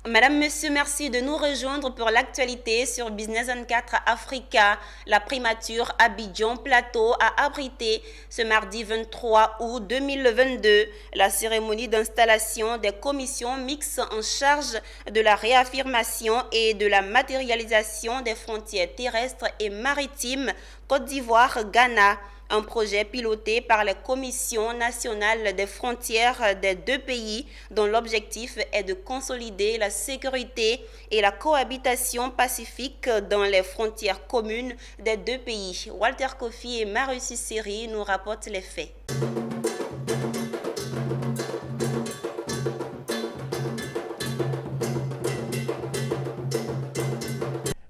Madame, Monsieur, merci de nous rejoindre pour l'actualité sur Business 24 Africa. La primature Abidjan Plateau a abrité ce mardi 23 août 2022 la cérémonie d'installation des commissions mixtes en charge de la réaffirmation et de la matérialisation des frontières terrestres et maritimes Côte d'Ivoire-Ghana. Un projet piloté par la Commission nationale des frontières des deux pays dont l'objectif est de consolider la sécurité et la cohabitation pacifique dans les frontières communes des deux pays. Walter Kofi et Marius Seri nous rapportent les faits.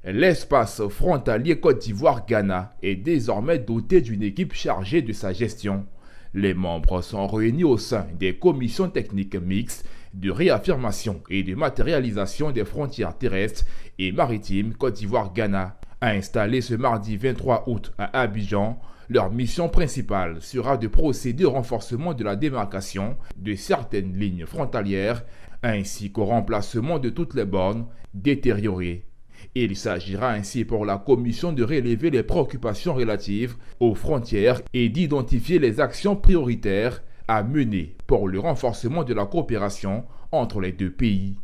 L'espace frontalier Côte d'Ivoire-Ghana est désormais doté d'une équipe chargée de sa gestion. Les membres sont réunis au sein des commissions techniques mixtes de réaffirmation et de matérialisation des frontières terrestres et maritimes Côte d'Ivoire-Ghana. Installés ce mardi 23 août à Abidjan, leur mission principale sera de procéder au renforcement de la démarcation de certaines lignes frontalières ainsi qu'au remplacement de toutes les bornes détériorées. Il s'agira ainsi pour la Commission de relever les préoccupations relatives aux frontières et d'identifier les actions prioritaires à mener pour le renforcement de la coopération entre les deux pays.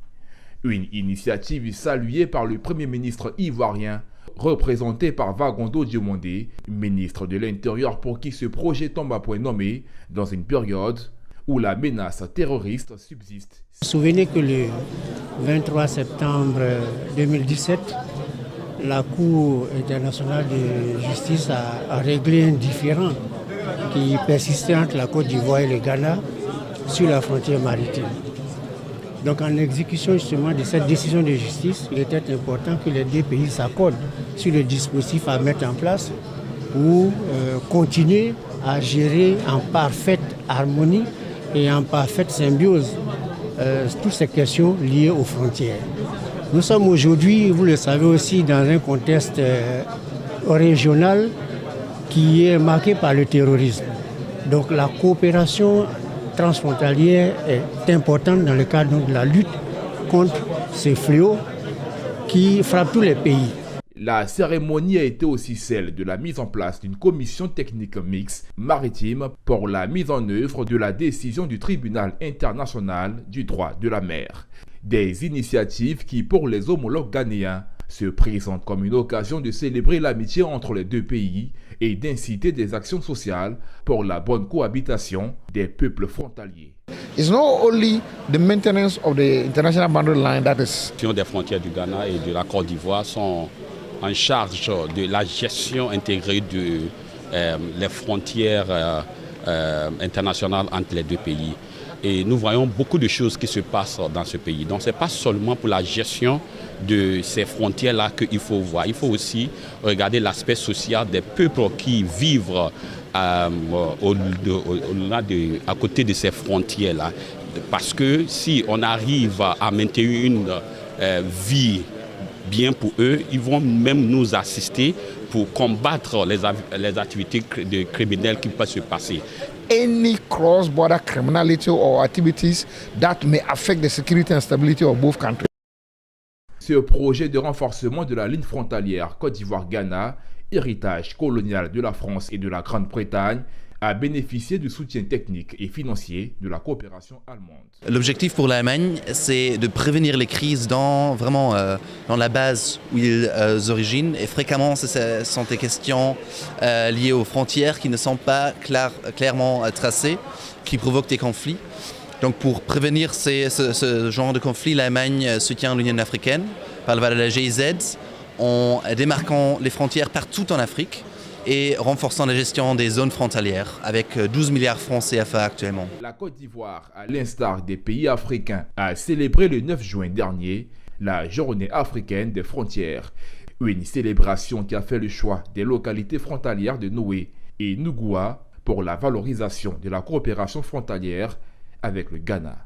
Une initiative saluée par le Premier ministre ivoirien, représenté par Vagondo Djimondé, ministre de l'Intérieur pour qui ce projet tombe à point nommé dans une période où la menace terroriste subsiste. Vous vous souvenez que le 23 septembre 2017, la Cour internationale de justice a réglé un différend qui persistait entre la Côte d'Ivoire et le Ghana sur la frontière maritime. Donc en exécution justement de cette décision de justice, il était important que les deux pays s'accordent sur le dispositif à mettre en place pour continuer à gérer en parfaite harmonie et en parfaite symbiose toutes ces questions liées aux frontières. Nous sommes aujourd'hui, vous le savez aussi, dans un contexte régional qui est marqué par le terrorisme. Donc la coopération transfrontalière est importante dans le cadre de la lutte contre ces fléaux qui frappent tous les pays. La cérémonie a été aussi celle de la mise en place d'une commission technique mixte maritime pour la mise en œuvre de la décision du Tribunal international du droit de la mer. Des initiatives qui, pour les homologues ghanéens, se présentent comme une occasion de célébrer l'amitié entre les deux pays et d'inciter des actions sociales pour la bonne cohabitation des peuples frontaliers. It's not only the maintenance of the international boundary line that is. Des frontières du Ghana et de la Côte d'Ivoire sont en charge de la gestion intégrée de les frontières internationales entre les deux pays. Et nous voyons beaucoup de choses qui se passent dans ce pays. Donc ce n'est pas seulement pour la gestion de ces frontières-là qu'il faut voir. Il faut aussi regarder l'aspect social des peuples qui vivent à côté de ces frontières-là. Parce que si on arrive à maintenir une vie bien pour eux, ils vont même nous assister pour combattre les activités criminelles qui peuvent se passer. Any cross-border criminality or activities that may affect the security and stability of both countries. Ce projet de renforcement de la ligne frontalière Côte d'Ivoire-Ghana, héritage colonial de la France et de la Grande-Bretagne, a bénéficié du soutien technique et financier de la coopération allemande. L'objectif pour l'Allemagne, c'est de prévenir les crises dans la base où ils originent. Et fréquemment, ce sont des questions liées aux frontières qui ne sont pas clairement tracées, qui provoquent des conflits. Donc pour prévenir ce genre de conflit, l'Allemagne soutient l'Union africaine par le biais de la GIZ, en démarquant les frontières partout en Afrique et renforçant la gestion des zones frontalières avec 12 milliards francs CFA actuellement. La Côte d'Ivoire, à l'instar des pays africains, a célébré le 9 juin dernier la Journée africaine des frontières. Une célébration qui a fait le choix des localités frontalières de Noé et Nougoua pour la valorisation de la coopération frontalière avec le Ghana.